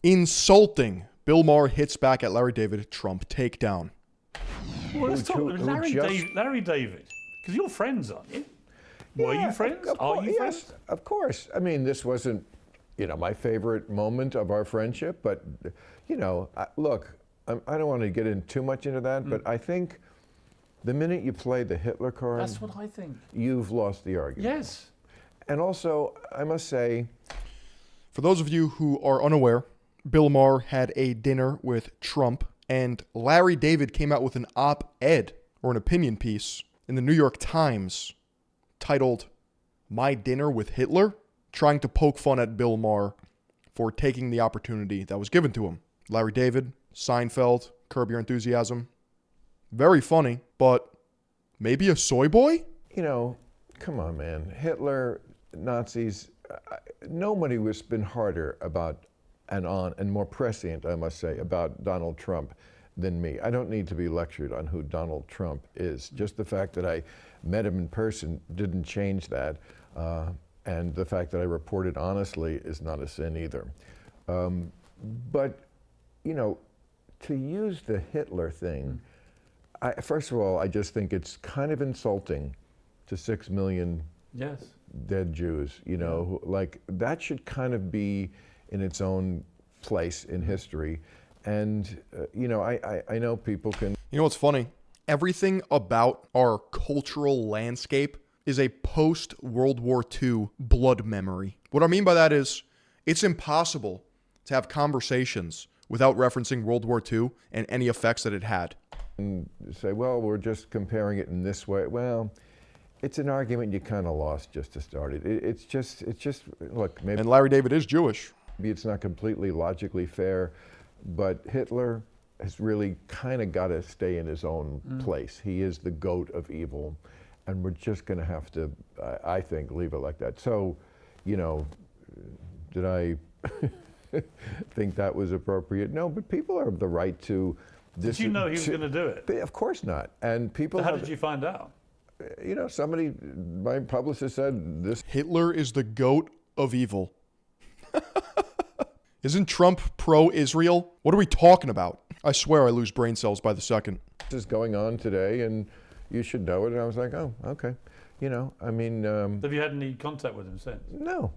Insulting. Bill Maher hits back at Larry David. Trump takedown. Well, let's talk Larry David, because you're friends, aren't you? Were you friends? Are you friends? Yes, of course. I mean, this wasn't, my favorite moment of our friendship, but, look, I don't want to get in too much into that, but I think the minute you play the Hitler card, That's what I think. You've lost the argument. Yes. And also, I must say, for those of you who are unaware, Bill Maher had a dinner with Trump, and Larry David came out with an op-ed, or an opinion piece, in the New York Times titled, "My Dinner with Hitler," trying to poke fun at Bill Maher for taking the opportunity that was given to him. Larry David, Seinfeld, Curb Your Enthusiasm. Very funny, but maybe a soy boy? Come on, man. Hitler, Nazis, nobody has been harder about and more prescient, I must say, about Donald Trump than me. I don't need to be lectured on who Donald Trump is. Just the fact that I met him in person didn't change that. And the fact that I reported honestly is not a sin either. But, to use the Hitler thing, first of all, I just think it's kind of insulting to 6 million dead Jews, like that should kind of be in its own place in history. And, I know people can... You know what's funny? Everything about our cultural landscape is a post-World War II blood memory. What I mean by that is it's impossible to have conversations without referencing World War II and any effects that it had. And say, well, we're just comparing it in this way. Well, it's an argument you kind of lost just to start it. It's just, look, maybe... And Larry David is Jewish. Maybe it's not completely logically fair, but Hitler has really kind of got to stay in his own place. He is the goat of evil, and we're just going to have to, I think, leave it like that. So, did I think that was appropriate? No, but people have the right to... Did you know he was going to do it? Of course not. And people... So how did you find out? Somebody, my publicist said this... Hitler is the goat of evil. Isn't Trump pro-Israel? What are we talking about? I swear I lose brain cells by the second. This is going on today, and you should know it. And I was like, oh, okay. Have you had any contact with him since? No.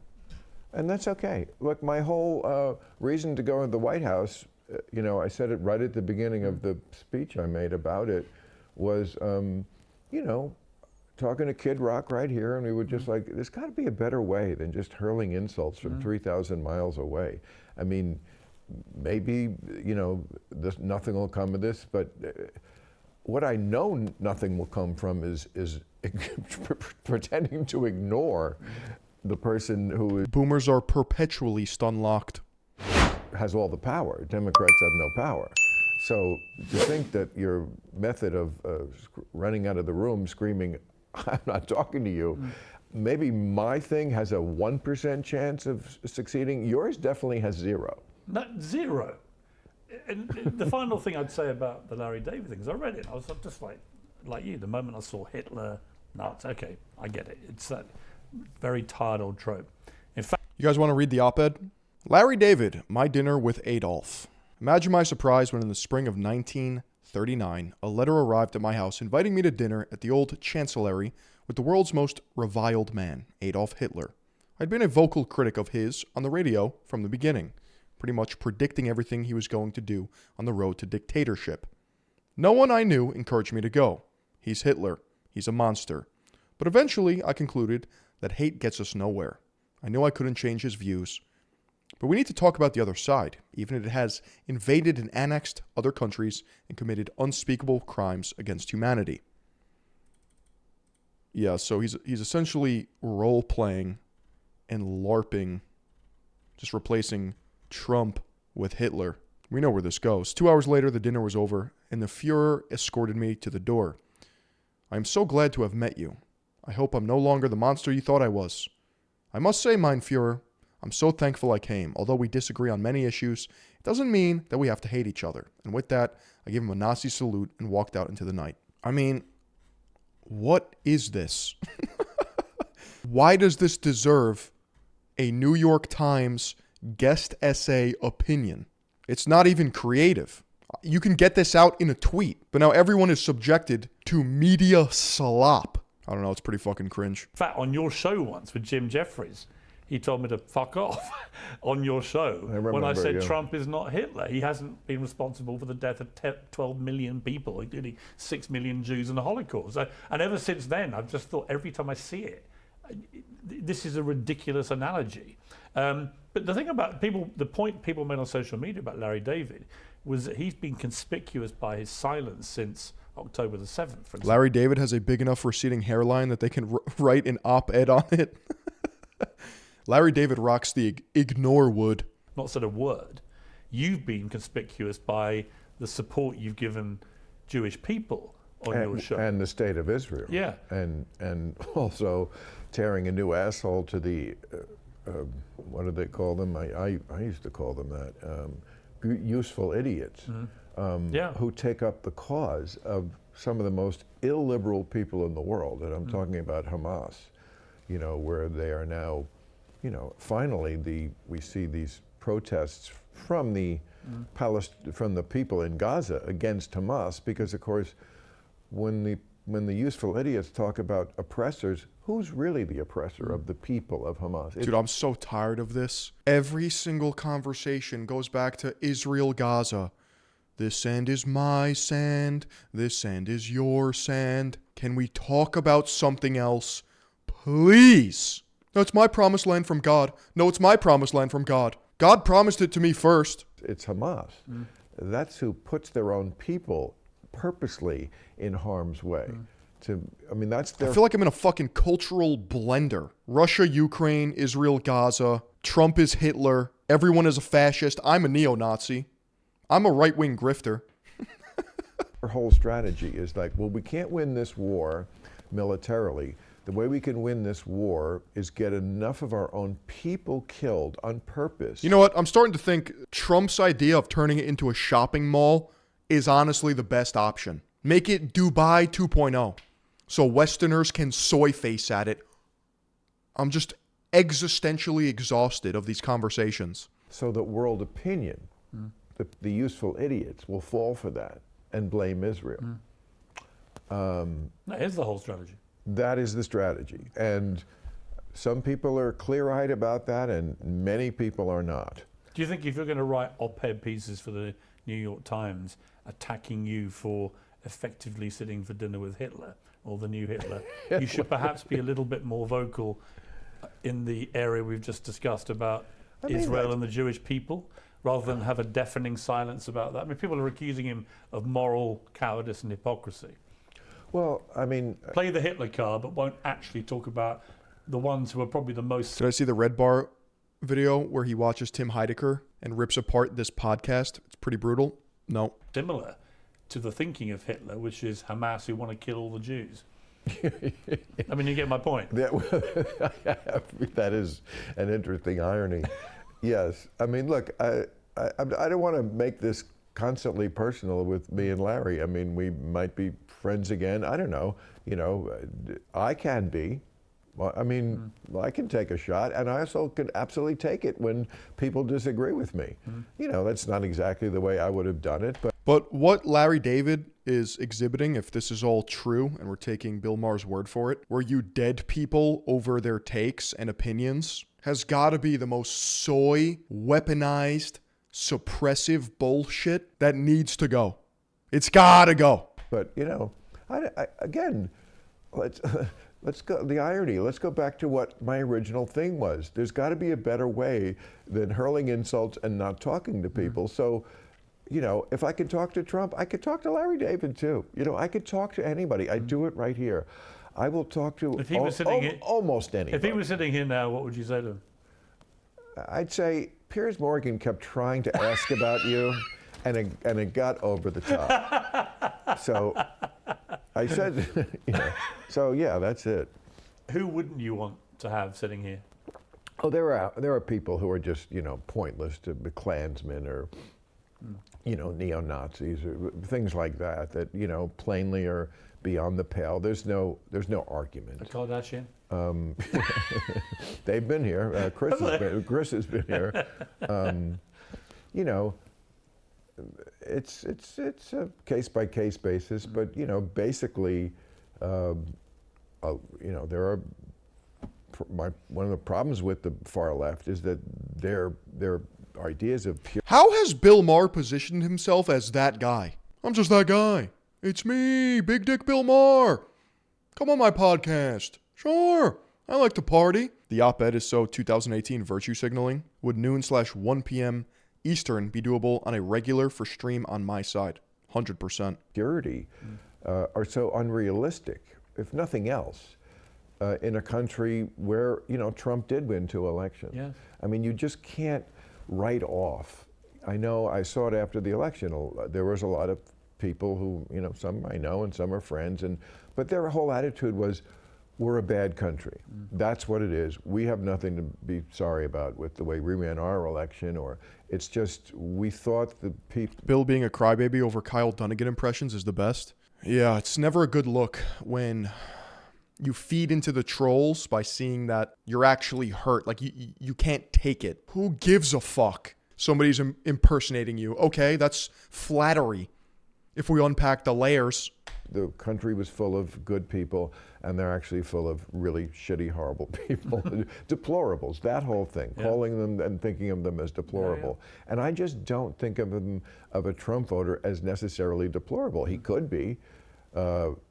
And that's okay. Look, my whole reason to go to the White House, I said it right at the beginning of the speech I made about it, was, talking to Kid Rock right here, and we were just like, there's got to be a better way than just hurling insults from 3,000 miles away. I mean, maybe, nothing will come of this, but what I know nothing will come from is pretending to ignore the person who is... Boomers are perpetually stun-locked. ...has all the power. Democrats have no power. So to think that your method of running out of the room screaming, "I'm not talking to you," maybe my thing has a 1% chance of succeeding. Yours definitely has 0. No, 0. And the final thing I'd say about the Larry David thing is I read it. I was just like you. The moment I saw Hitler, no, it's okay. I get it. It's that very tired old trope. In fact, you guys want to read the op-ed? Larry David, My Dinner with Adolf. Imagine my surprise when in the spring of 1939, a letter arrived at my house inviting me to dinner at the old chancellery with the world's most reviled man, Adolf Hitler. I'd been a vocal critic of his on the radio from the beginning, pretty much predicting everything he was going to do on the road to dictatorship. No one I knew encouraged me to go. He's Hitler. He's a monster. But eventually, I concluded that hate gets us nowhere. I knew I couldn't change his views. But we need to talk about the other side, even if it has invaded and annexed other countries and committed unspeakable crimes against humanity. Yeah, so he's essentially role-playing and LARPing, just replacing Trump with Hitler. We know where this goes. 2 hours later, the dinner was over, and the Fuhrer escorted me to the door. I am so glad to have met you. I hope I'm no longer the monster you thought I was. I must say, mein Fuhrer, I'm so thankful I came. Although we disagree on many issues, it doesn't mean that we have to hate each other. And with that, I gave him a Nazi salute and walked out into the night. I mean, what is this? Why does this deserve a New York Times guest essay opinion. It's not even creative. You can get this out in a tweet, but now everyone is subjected to media slop. I don't know, it's pretty fucking cringe. In fact, on your show once with Jim Jeffries, he told me to fuck off on your show when I said Trump is not Hitler. He hasn't been responsible for the death of 12 million people, including 6 million Jews in the Holocaust. And ever since then, I've just thought every time I see it, this is a ridiculous analogy. But the thing about the point people made on social media about Larry David was that he's been conspicuous by his silence since October the 7th, for example. Larry David has a big enough receding hairline that they can write an op-ed on it. Larry David rocks the ignore wood. Not said a word. You've been conspicuous by the support you've given Jewish people on your show. And the state of Israel. Yeah. And also tearing a new asshole to the, what do they call them? I used to call them that. Useful idiots. Who take up the cause of some of the most illiberal people in the world. And I'm talking about Hamas, where they are now, finally we see these protests from the from the people in Gaza against Hamas, because of course when the useful idiots talk about oppressors, who's really the oppressor of the people of Hamas? Dude, I'm so tired of this. Every single conversation goes back to Israel-Gaza. This sand is my sand. This sand is your sand. Can we talk about something else, please? No, it's my promised land from God. No, it's my promised land from God. God promised it to me first. It's Hamas. That's who puts their own people purposely in harm's way. That's their... I feel like I'm in a fucking cultural blender. Russia, Ukraine, Israel, Gaza. Trump is Hitler. Everyone is a fascist. I'm a neo-Nazi. I'm a right-wing grifter. Our whole strategy is like, well, we can't win this war militarily. The way we can win this war is get enough of our own people killed on purpose. You know what? I'm starting to think Trump's idea of turning it into a shopping mall is honestly the best option. Make it Dubai 2.0 so Westerners can soy face at it. I'm just existentially exhausted of these conversations. So that world opinion, the useful idiots, will fall for that and blame Israel. That is the whole strategy. That is the strategy. And some people are clear-eyed about that, and many people are not. Do you think if you're going to write op-ed pieces for the New York Times attacking you for effectively sitting for dinner with Hitler or the new Hitler, you should perhaps be a little bit more vocal in the area we've just discussed about Israel and the Jewish people, rather than have a deafening silence about that? I mean, people are accusing him of moral cowardice and hypocrisy. Well, I mean... Play the Hitler card, but won't actually talk about the ones who are probably the most... Did I see the Red Bar video where he watches Tim Heidecker and rips apart this podcast? It's pretty brutal. No. Similar to the thinking of Hitler, which is Hamas who want to kill all the Jews. I mean, you get my point. That is an interesting irony. Yes. I mean, look, I don't want to make this constantly personal with me and Larry. I mean, we might be friends again. I don't know. I can be. Well, I mean, I can take a shot, and I also can absolutely take it when people disagree with me. That's not exactly the way I would have done it, But what Larry David is exhibiting, if this is all true, and we're taking Bill Maher's word for it, where you dead people over their takes and opinions, has got to be the most soy, weaponized, suppressive bullshit that needs to go. It's got to go. But, again, let's go, the irony, let's go back to what my original thing was. There's got to be a better way than hurling insults and not talking to people. So, if I could talk to Trump, I could talk to Larry David too. I could talk to anybody. I do it right here. I will talk to almost anybody. If he was sitting here now, what would you say to him? I'd say Piers Morgan kept trying to ask about you, and it got over the top. So I said, so yeah, that's it. Who wouldn't you want to have sitting here? Oh, there are people who are just, pointless, to the Klansmen or, neo-Nazis or things like that, plainly are beyond the pale. There's no argument. A Kardashian? They've been here. Chris has been here. You know, it's a case-by-case basis, but, you know, basically, you know, there are, one of the problems with the far left is that their ideas of pure... How has Bill Maher positioned himself as that guy? I'm just that guy. It's me, Big Dick Bill Maher. Come on my podcast. Sure, I like to party. The op-ed is so 2018 virtue signaling. Would noon/1 p.m. Eastern be doable on a regular for stream on my side? 100%. Purity are so unrealistic, if nothing else, in a country where, you know, Trump did win 2 elections. Yes. I mean, you just can't write off. I know I saw it after the election. There was a lot of people who, you know, some I know and some are friends, but their whole attitude was, we're a bad country. That's what it is. We have nothing to be sorry about with the way we ran our election, or it's just, we thought the people... Bill being a crybaby over Kyle Dunnigan impressions is the best. Yeah, it's never a good look when you feed into the trolls by seeing that you're actually hurt. Like, you can't take it. Who gives a fuck? Somebody's impersonating you. Okay, that's flattery. If we unpack the layers. The country was full of good people, and they're actually full of really shitty, horrible people. Deplorables, that whole thing, calling them and thinking of them as deplorable. And I just don't think of him, of a Trump voter, as necessarily deplorable. He could be,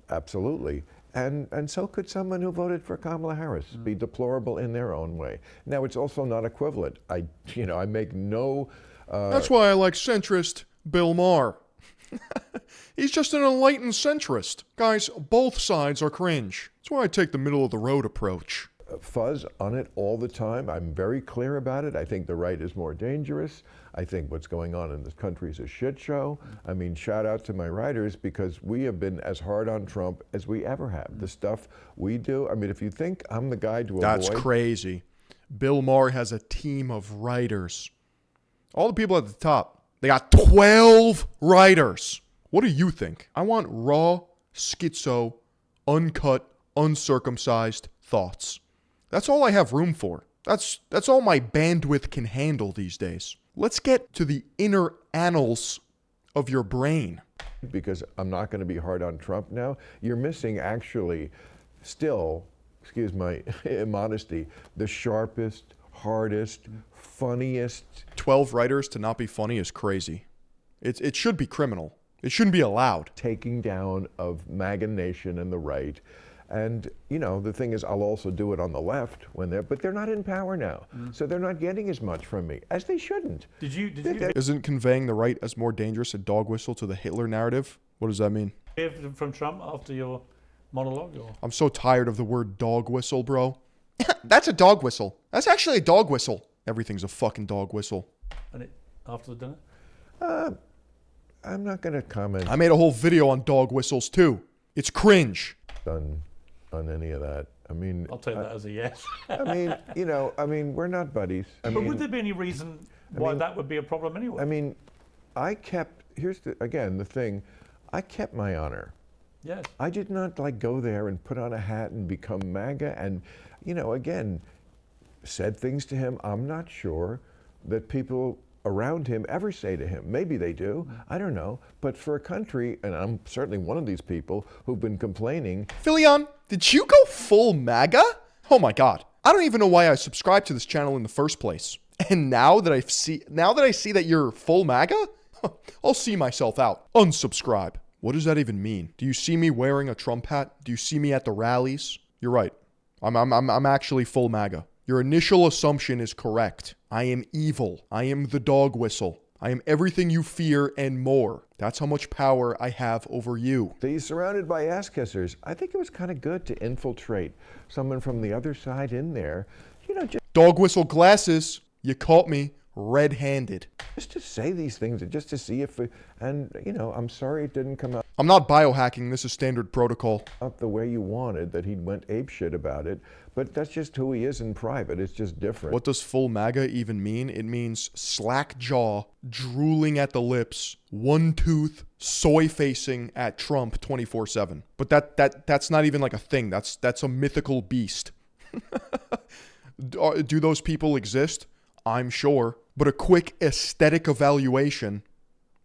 absolutely. And so could someone who voted for Kamala Harris be deplorable in their own way. Now, it's also not equivalent. I make no... That's why I like centrist Bill Maher. He's just an enlightened centrist. Guys, both sides are cringe. That's why I take the middle of the road approach. Fuzz on it all the time. I'm very clear about it. I think the right is more dangerous. I think what's going on in this country is a shit show. I mean, shout out to my writers, because we have been as hard on Trump as we ever have. The stuff we do, I mean, if you think I'm the guy to avoid... That's crazy. Bill Maher has a team of writers. All the people at the top, they got 12 writers. What do you think? I want raw, schizo, uncut, uncircumcised thoughts. That's all I have room for. That's all my bandwidth can handle these days. Let's get to the inner annals of your brain. Because I'm not going to be hard on Trump now. You're missing, actually, still, excuse my immodesty, the sharpest, hardest, funniest. 12 writers to not be funny is crazy. It should be criminal. It shouldn't be allowed. Taking down of MAGA Nation and the right. And, you know, the thing is, I'll also do it on the left but they're not in power now. So they're not getting as much from me, as they shouldn't. Did you Isn't conveying the right as more dangerous a dog whistle to the Hitler narrative? What does that mean? hear from Trump after your monologue? Or? I'm so tired of the word dog whistle, bro. That's a dog whistle. That's actually a dog whistle. Everything's a fucking dog whistle. And after the dinner? I'm not going to comment I made a whole video on dog whistles too. It's cringe. on any of that. I mean, I'll take that as a yes. I mean, we're not buddies. But would there be any reason why that would be a problem anyway? I mean, here's the thing, I kept my honor. Yes. I did not go there and put on a hat and become MAGA and, again, said things to him I'm not sure that people around him ever say to him. Maybe they do, I don't know. But for a country, and I'm certainly one of these people who've been complaining. Philion, did you go full MAGA? Oh my God. I don't even know why I subscribed to this channel in the first place. And now that I see that you're full MAGA, I'll see myself out. Unsubscribe. What does that even mean? Do you see me wearing a Trump hat? Do you see me at the rallies? You're right. I'm actually full MAGA. Your initial assumption is correct. I am evil. I am the dog whistle. I am everything you fear and more. That's how much power I have over you. He's surrounded by ass kissers. I think it was kind of good to infiltrate someone from the other side in there. Dog whistle glasses. You caught me red-handed. Just to say these things, just to see if, I'm sorry it didn't come out. I'm not biohacking. This is standard protocol. Not the way you wanted, that he went apeshit about it, but that's just who he is in private. It's just different. What does full MAGA even mean? It means slack jaw, drooling at the lips, one tooth, soy-facing at Trump 24/7. But that's not even like a thing. That's a mythical beast. Do those people exist? I'm sure. But a quick aesthetic evaluation.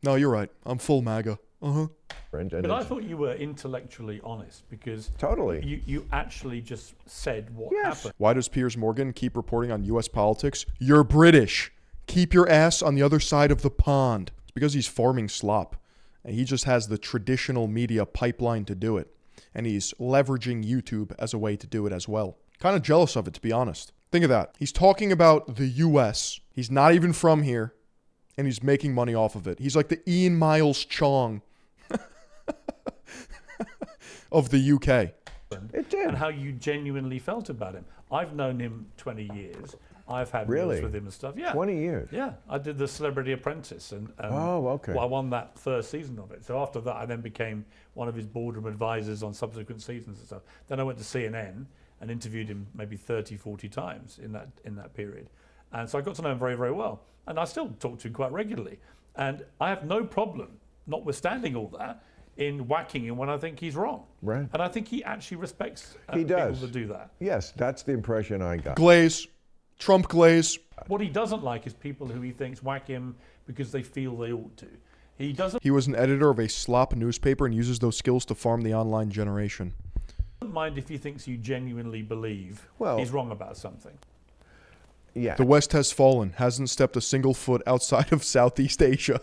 No, you're right. I'm full MAGA. Uh-huh. But I thought you were intellectually honest because Totally. you actually just said what Yes. happened. Why does Piers Morgan keep reporting on U.S. politics? You're British. Keep your ass on the other side of the pond. It's because he's farming slop. And he just has the traditional media pipeline to do it. And he's leveraging YouTube as a way to do it as well. Kind of jealous of it, to be honest. Think of that. He's talking about the U.S. He's not even from here. And he's making money off of it. He's like the Ian Miles Chong of the UK. It did. And how you genuinely felt about him. I've known him 20 years. I've had Really? meals with him and stuff. Yeah. 20 years. Yeah, I did the Celebrity Apprentice, and Oh, okay. well, I won that first season of it. So after that, I then became one of his boardroom advisors on subsequent seasons and stuff. Then I went to CNN and interviewed him maybe 30, 40 times in that period, and so I got to know him very, very well. And I still talk to him quite regularly, and I have no problem, notwithstanding all that, in whacking him when I think he's wrong. Right. And I think he actually respects He does. people that do that. Yes, that's the impression I got. Glaze. Trump glaze. What he doesn't like is people who he thinks whack him because they feel they ought to. He doesn't He was an editor of a slop newspaper and uses those skills to farm the online generation. mind if he thinks you genuinely believe Well- he's wrong about something. Yeah. The West has fallen, hasn't stepped a single foot outside of Southeast Asia.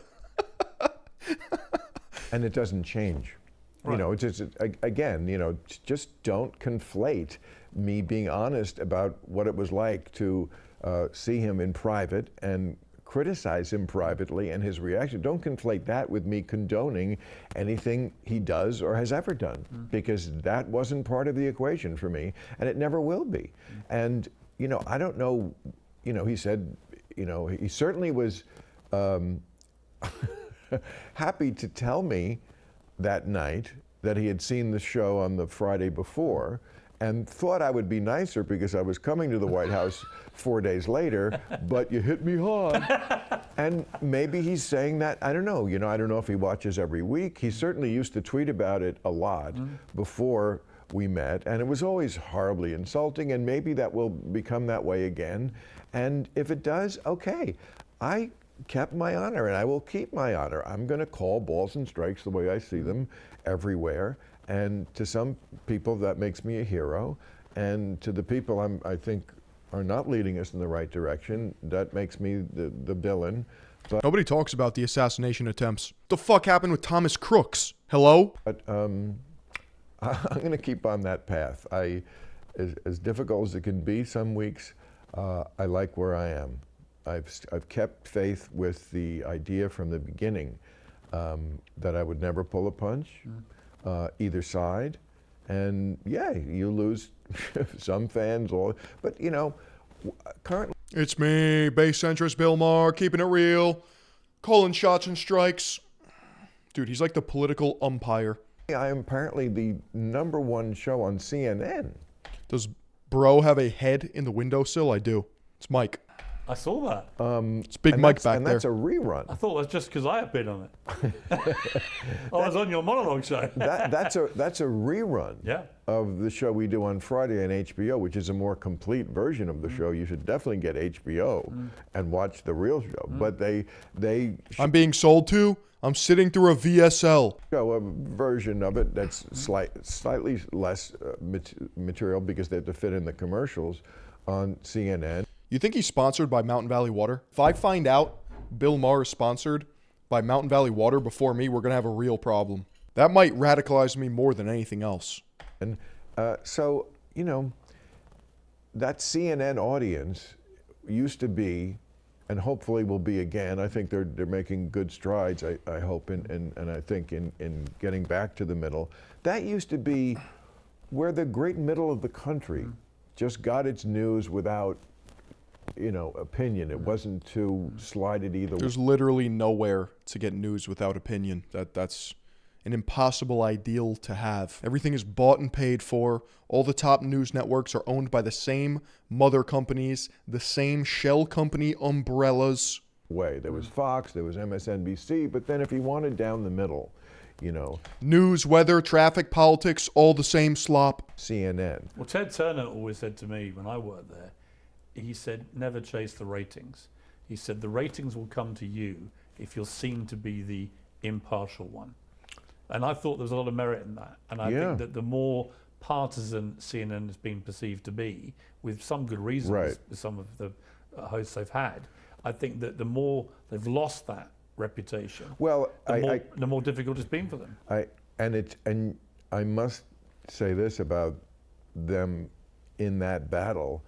And it doesn't change. You Right. know, it's just, again, you know, just don't conflate me being honest about what it was like to see him in private and criticize him privately and his reaction. Don't conflate that with me condoning anything he does or has ever done, because that wasn't part of the equation for me, and it never will be. And, you know, I don't know, you know, he said, you know, he certainly was happy to tell me that night that he had seen the show on the Friday before and thought I would be nicer because I was coming to the White House 4 days later, but you hit me hard. And maybe he's saying that, I don't know, you know, I don't know if he watches every week. He certainly used to tweet about it a lot before we met, and it was always horribly insulting, and maybe that will become that way again. And if it does, okay. I kept my honor, and I will keep my honor. I'm going to call balls and strikes the way I see them everywhere. And to some people, that makes me a hero. And to the people I think are not leading us in the right direction, that makes me the villain. Nobody talks about the assassination attempts. What the fuck happened with Thomas Crooks? Hello? But I'm going to keep on that path. As difficult as it can be some weeks, I like where I am. I've kept faith with the idea from the beginning that I would never pull a punch, either side. And yeah, you lose some fans, but you know, currently. It's me, base centrist Bill Maher, keeping it real, calling shots and strikes. Dude, he's like the political umpire. I am apparently the #1 show on CNN. Does bro have a head in the windowsill? I do. It's Mike. I saw that. It's Big Mike back and there. that's a rerun. I thought that's just because I appeared on it. I was on your monologue show. That's a rerun Yeah. of the show we do on Friday on HBO, which is a more complete version of the show. You should definitely get HBO and watch the real show. But they I'm being sold to. I'm sitting through a VSL. show a version of it that's slightly less material because they have to fit in the commercials on CNN. You think he's sponsored by Mountain Valley Water? If I find out Bill Maher is sponsored by Mountain Valley Water before me, we're going to have a real problem. That might radicalize me more than anything else. And so, you know, that CNN audience used to be, and hopefully will be again. I think they're making good strides, I hope, and I think in getting back to the middle. That used to be where the great middle of the country just got its news without, you know, opinion. It wasn't too slided either way. There's literally nowhere to get news without opinion. That's an impossible ideal to have. Everything is bought and paid for. All the top news networks are owned by the same mother companies, the same shell company umbrellas. way. There was Fox, there was MSNBC, but then if he wanted down the middle, you know, News, weather, traffic, politics, all the same slop. CNN. Well, Ted Turner always said to me when I worked there, he said, never chase the ratings. He said, the ratings will come to you if you're seen to be the impartial one. And I thought there was a lot of merit in that. And I think that the more partisan CNN has been perceived to be, with some good reasons, with some of the hosts they've had, I think that the more they've lost that reputation, well, the more difficult it's been for them. And I must say this about them in that battle.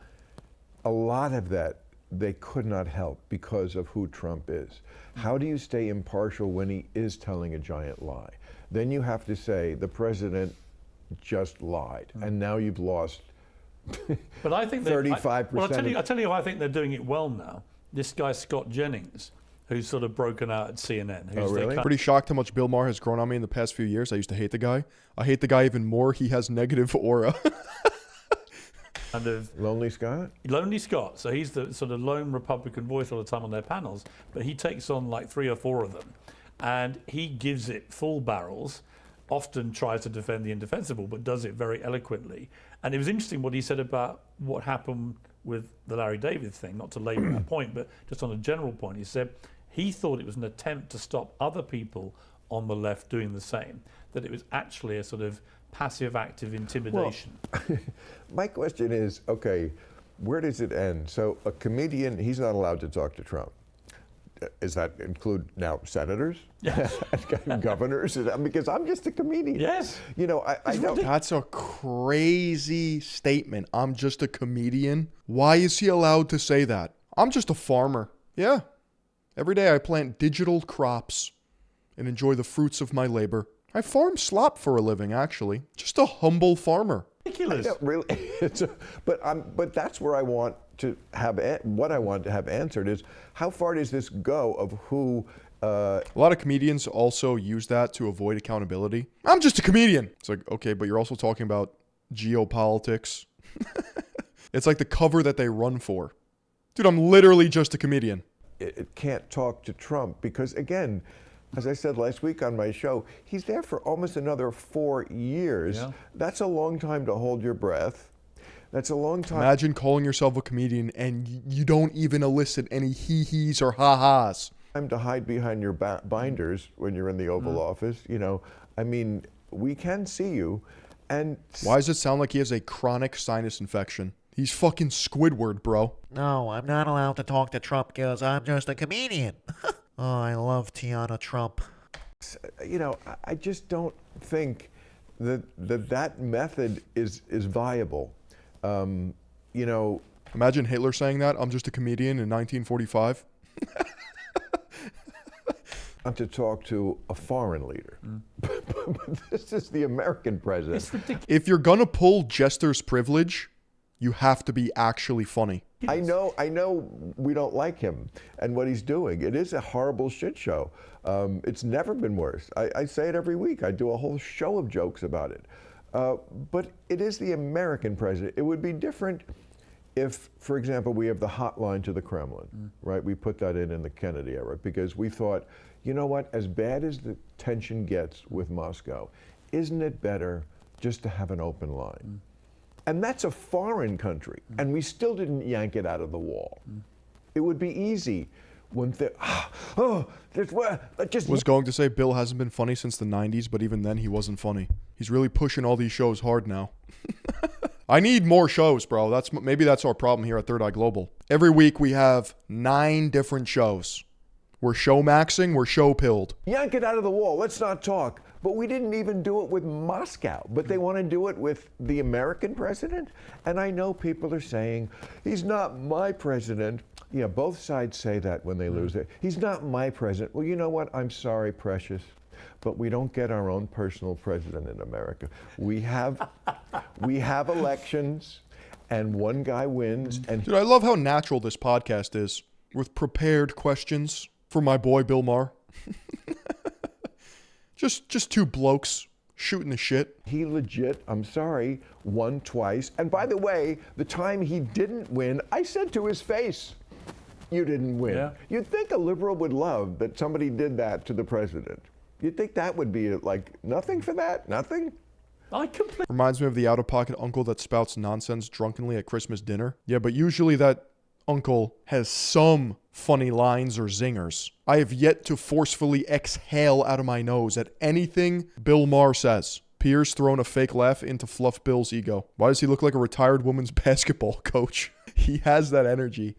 A lot of that they could not help because of who Trump is. How do you stay impartial when he is telling a giant lie? Then you have to say the president just lied, and now you've lost. But I think 35%. Well, I tell you, I think they're doing it well now. This guy Scott Jennings, who's sort of broken out at CNN. Who's really? Pretty shocked how much Bill Maher has grown on me in the past few years. I used to hate the guy. I hate the guy even more. He has negative aura. Kind of Lonely Scott? Lonely Scott. So he's the sort of lone Republican voice all the time on their panels, but he takes on like 3 or 4 of them, and he gives it full barrels. Often tries to defend the indefensible, but does it very eloquently. And it was interesting what he said about what happened with the Larry David thing, not to labour that point, but just on a general point. He said he thought it was an attempt to stop other people on the left doing the same, that it was actually a sort of passive active intimidation. Well, my question is, okay, where does it end? So a comedian, he's not allowed to talk to Trump. Does that include now senators? Yes. Governors? Because I'm just a comedian. Yes. You know, I don't. That's a crazy statement. I'm just a comedian. Why is he allowed to say that? I'm just a farmer. Yeah. Every day I plant digital crops and enjoy the fruits of my labor. I farm slop for a living, actually. Just a humble farmer. Ridiculous. Really, but that's where I want to have what I want to have answered is how far does this go of who? A lot of comedians also use that to avoid accountability. I'm just a comedian. It's like, okay, but you're also talking about geopolitics. It's like the cover that they run for. Dude, I'm literally just a comedian. It can't talk to Trump because, again, as I said last week on my show, he's there for almost another 4 years. Yeah. That's a long time to hold your breath. That's a long time. Imagine calling yourself a comedian and you don't even elicit any hee-hees or ha-has. Time to hide behind your binders when you're in the Oval Office. You know, I mean, we can see you. And why does it sound like he has a chronic sinus infection? He's fucking Squidward, bro. No, I'm not allowed to talk to Trump because I'm just a comedian. Oh, I love Tiana Trump. You know, I just don't think that method is viable. You know, imagine Hitler saying that. I'm just a comedian in 1945. I'm to talk to a foreign leader. But this is the American president. It's ridiculous. If you're gonna pull jester's privilege, you have to be actually funny. I know we don't like him and what he's doing. It is a horrible shit show. It's never been worse. I say it every week. I do a whole show of jokes about it. But it is the American president. It would be different if, for example, we have the hotline to the Kremlin, right? We put that in the Kennedy era because we thought, you know what, as bad as the tension gets with Moscow, isn't it better just to have an open line? And that's a foreign country, and we still didn't yank it out of the wall. It would be easy when was going to say Bill hasn't been funny since the 90s, but even then he wasn't funny. He's really pushing all these shows hard now. I need more shows, bro. Maybe that's our problem here at Third Eye Global. Every week we have 9 different shows. We're show maxing, we're show pilled. Yank it out of the wall, let's not talk. But we didn't even do it with Moscow, but they want to do it with the American president? And I know people are saying, he's not my president. Yeah, both sides say that when they lose it. He's not my president. Well, you know what? I'm sorry, precious, but we don't get our own personal president in America. We have elections, and one guy wins. And dude, I love how natural this podcast is, with prepared questions for my boy Bill Maher. Just 2 blokes shooting the shit. He legit, I'm sorry, won twice. And by the way, the time he didn't win, I said to his face, You didn't win. Yeah. You'd think a liberal would love that somebody did that to the president. You'd think that would be like nothing for that? Nothing? I completely. Reminds me of the out-of-pocket uncle that spouts nonsense drunkenly at Christmas dinner. Yeah, but usually that uncle has some funny lines or zingers. I have yet to forcefully exhale out of my nose at anything Bill Maher says. Pierre's thrown a fake laugh into Fluff Bill's ego. Why does he look like a retired women's basketball coach? He has that energy.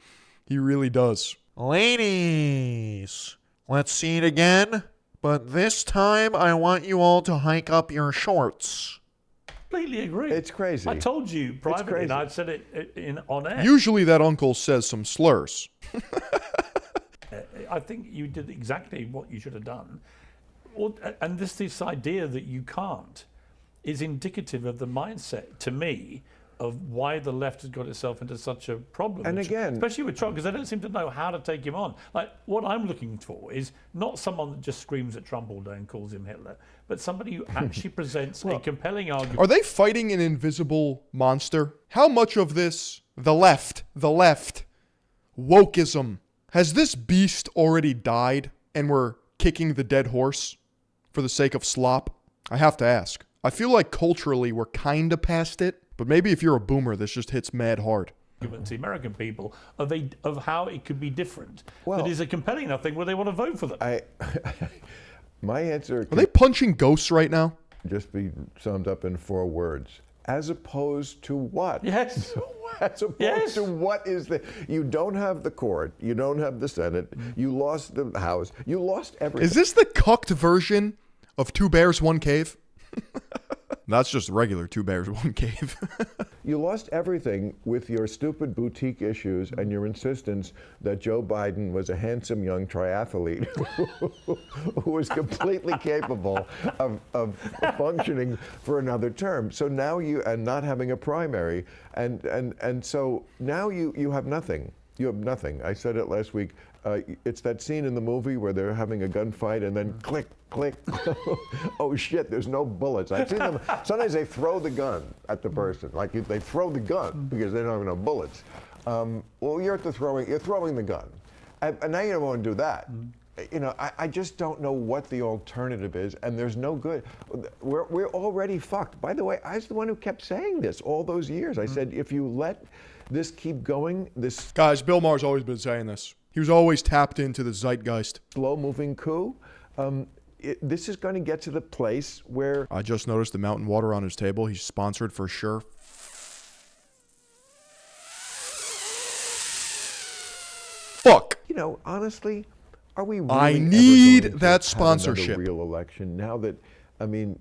He really does. Ladies, let's see it again. But this time, I want you all to hike up your shorts. Completely agree. It's crazy. I told you privately, crazy. and I've said it on air. Usually that uncle says some slurs. I think you did exactly what you should have done. And this idea that you can't is indicative of the mindset, to me, of why the left has got itself into such a problem. And again, especially with Trump, because they don't seem to know how to take him on. Like, what I'm looking for is not someone that just screams at Trump all day and calls him Hitler, but somebody who actually presents a compelling argument. Are they fighting an invisible monster? How much of this, the left, wokeism, has this beast already died and we're kicking the dead horse for the sake of slop? I have to ask. I feel like culturally we're kind of past it, but maybe if you're a boomer, this just hits mad hard. To the American people of how it could be different. Well, that is a compelling enough thing where they want to vote for them. My answer Are they punching ghosts right now? just be summed up in 4 words. As opposed to what? Yes. As opposed Yes. to what is the... You don't have the court. You don't have the Senate. You lost the House. You lost everything. Is this the cucked version of Two Bears, One Cave? That's just regular Two Bears, One Cave. You lost everything with your stupid boutique issues and your insistence that Joe Biden was a handsome young triathlete who was completely capable of functioning for another term. So now and not having a primary, and so now you have nothing. You have nothing. I said it last week. It's that scene in the movie where they're having a gunfight and then click, click. Oh shit, there's no bullets. I've seen them. Sometimes they throw the gun at the person. Like they throw the gun because they don't have enough bullets. Well, you're throwing the gun. And now you don't want to do that. You know, I just don't know what the alternative is, and there's no good. We're already fucked. By the way, I was the one who kept saying this all those years. I said, if you let this keep going, this... Guys, Bill Maher's always been saying this. He was always tapped into the zeitgeist. slow-moving coup, this is going to get to the place where... I just noticed the mountain water on his table. He's sponsored for sure. Fuck. You know, honestly, are we really I ever need going to that have sponsorship. another real election now that,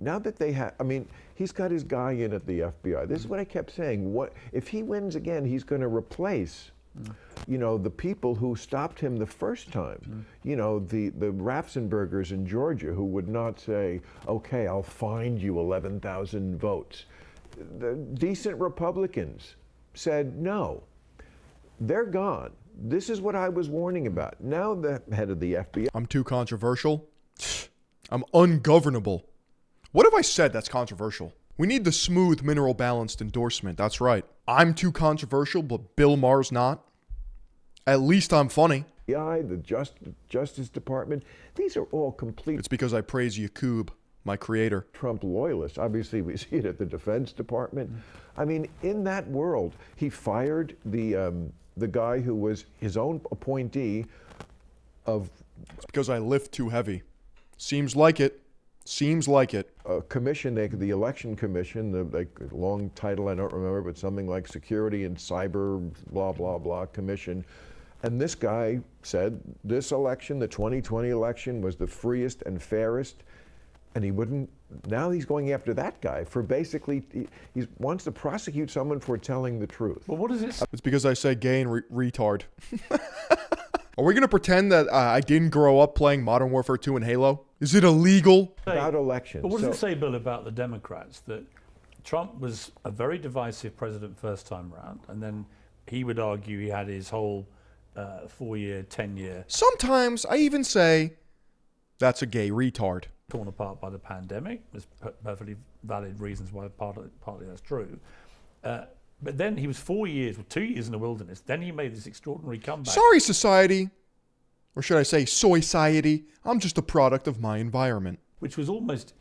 now that they have, he's got his guy in at the FBI. This is what I kept saying. What if he wins again? He's going to replace, you know, the people who stopped him the first time. You know, the Ratzenbergers in Georgia who would not say, okay, I'll find you 11,000 votes. The decent Republicans said no. They're gone. This is what I was warning about. Now the head of the FBI. I'm too controversial. I'm ungovernable. What have I said that's controversial? We need the smooth, mineral balanced endorsement. That's right. I'm too controversial, but Bill Maher's not. At least I'm funny. The Justice Department, these are all complete It's because I praise Yakub, my creator. Trump loyalists. Obviously, we see it at the Defense Department. I mean, in that world, he fired the guy who was his own appointee of It's because I lift too heavy. Seems like it. Seems like it. a commission, the Election Commission, the long title I don't remember, but something like Security and Cyber, blah, blah, blah, Commission. And this guy said this election, the 2020 election, was the freest and fairest. And he wouldn't, now he's going after that guy for basically, he wants to prosecute someone for telling the truth. Well, what is it? It's because I say gay and retard. Are we going to pretend that I didn't grow up playing Modern Warfare 2 and Halo? Is it illegal? About elections. But what does it say, Bill, about the Democrats? That Trump was a very divisive president first time round, and then he would argue he had his whole 4-year, 10-year... Sometimes I even say, that's a gay retard. torn apart by the pandemic. There's perfectly valid reasons why partly that's true. But then he was 4 years, or 2 years in the wilderness. Then he made this extraordinary comeback. Sorry, society. Or should I say, soy-ciety. I'm just a product of my environment. Which was almost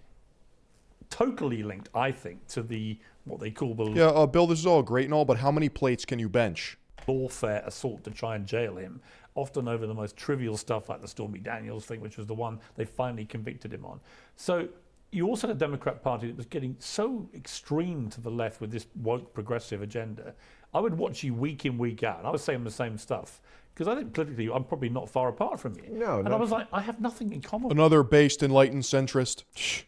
totally linked, I think, to the what they call the Yeah, Bill, this is all great and all, but how many plates can you bench? lawfare assault to try and jail him, often over the most trivial stuff like the Stormy Daniels thing, which was the one they finally convicted him on. So you also had a Democrat Party that was getting so extreme to the left with this woke progressive agenda. I would watch you week in, week out, and I was saying the same stuff. Because I think politically, I'm probably not far apart from you. No, and I was like, I have nothing in common Another based, enlightened centrist. Shh.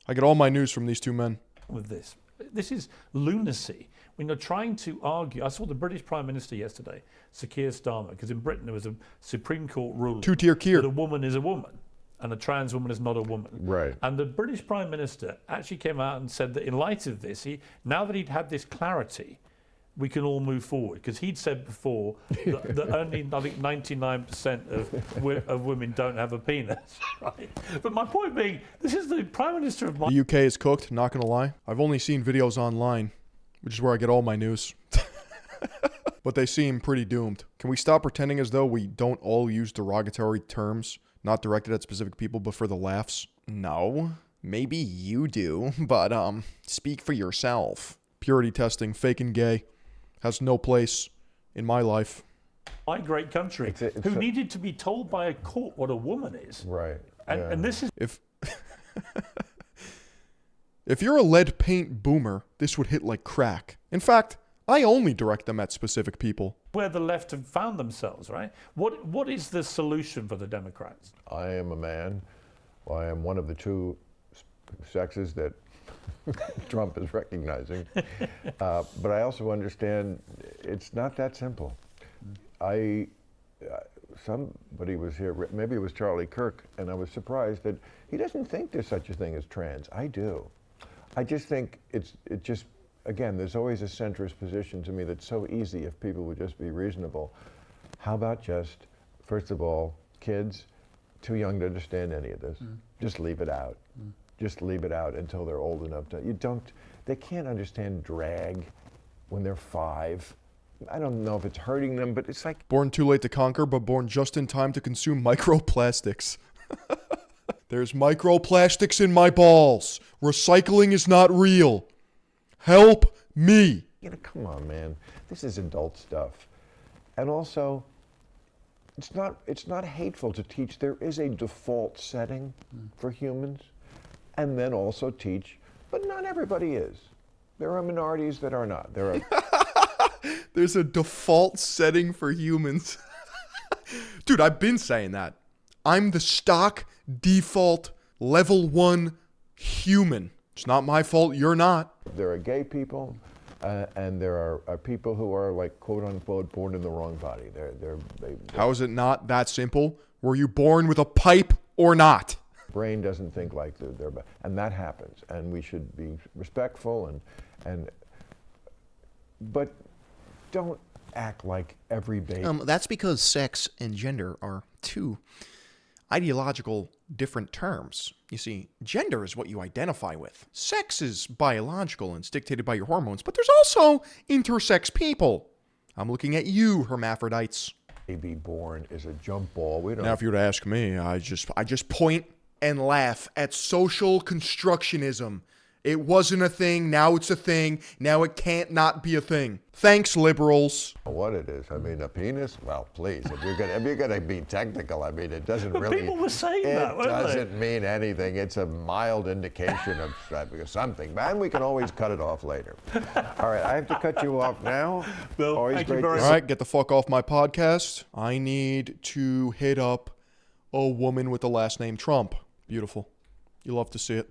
I get all my news from these two men. with this. This is lunacy. When you're trying to argue, I saw the British Prime Minister yesterday, Sir Keir Starmer, because in Britain there was a Supreme Court ruling Two-tier Keir. that a woman is a woman and a trans woman is not a woman. Right. And the British Prime Minister actually came out and said that in light of this, now that he'd had this clarity, we can all move forward. Because he'd said before that only, I think, 99% of women don't have a penis. Right? But my point being, this is the Prime Minister of my... The UK is cooked, not gonna lie. I've only seen videos online, which is where I get all my news. But they seem pretty doomed. Can we stop pretending as though we don't all use derogatory terms, not directed at specific people, but for the laughs? No. Maybe you do, but, speak for yourself. Purity testing, fake and gay, has no place in my life. My great country, who needed to be told by a court what a woman is. Right. And this is If you're a lead paint boomer, this would hit like crack. In fact, I only direct them at specific people. where the left have found themselves, right? What is the solution for the Democrats? I am a man. Well, I am one of the two sexes that Trump is recognizing. But I also understand it's not that simple. Somebody was here, maybe it was Charlie Kirk, and I was surprised that he doesn't think there's such a thing as trans. I do. I just think again, there's always a centrist position to me that's so easy if people would just be reasonable. How about just, first of all, kids too young to understand any of this, just leave it out. Just leave it out until they're old enough to, they can't understand drag when they're 5. I don't know if it's hurting them, but it's like... Born too late to conquer, but born just in time to consume microplastics. There's microplastics in my balls. Recycling is not real. Help me. Come on, man. This is adult stuff. And also, it's not hateful to teach there is a default setting for humans, and then also teach, but not everybody is. There are minorities that are not. There are... There's a default setting for humans. Dude, I've been saying that. I'm the stock default level 1 human. It's not my fault you're not. There are gay people, and there are people who are like quote unquote born in the wrong body. How is it not that simple? Were you born with a pipe or not? Brain doesn't think like and that happens, and we should be respectful but don't act like every baby. That's because sex and gender are two ideological different terms. You see, gender is what you identify with. Sex is biological and it's dictated by your hormones, but there's also intersex people. I'm looking at you, hermaphrodites. Baby born is a jump ball. We don't. Now, if you were to ask me, I just point and laugh at social constructionism. It wasn't a thing, now it's a thing, now it can't not be a thing. Thanks, liberals. What it is? I mean, a penis? Well, please, if you're gonna be technical, I mean, it doesn't But really. people were saying that, weren't It they? doesn't mean anything. It's a mild indication of something, and we can always cut it off later. All right, I have to cut you off now. Bill, Always thank you great very to All right, get the fuck off my podcast. I need to hit up a woman with the last name Trump. Beautiful. You love to see it.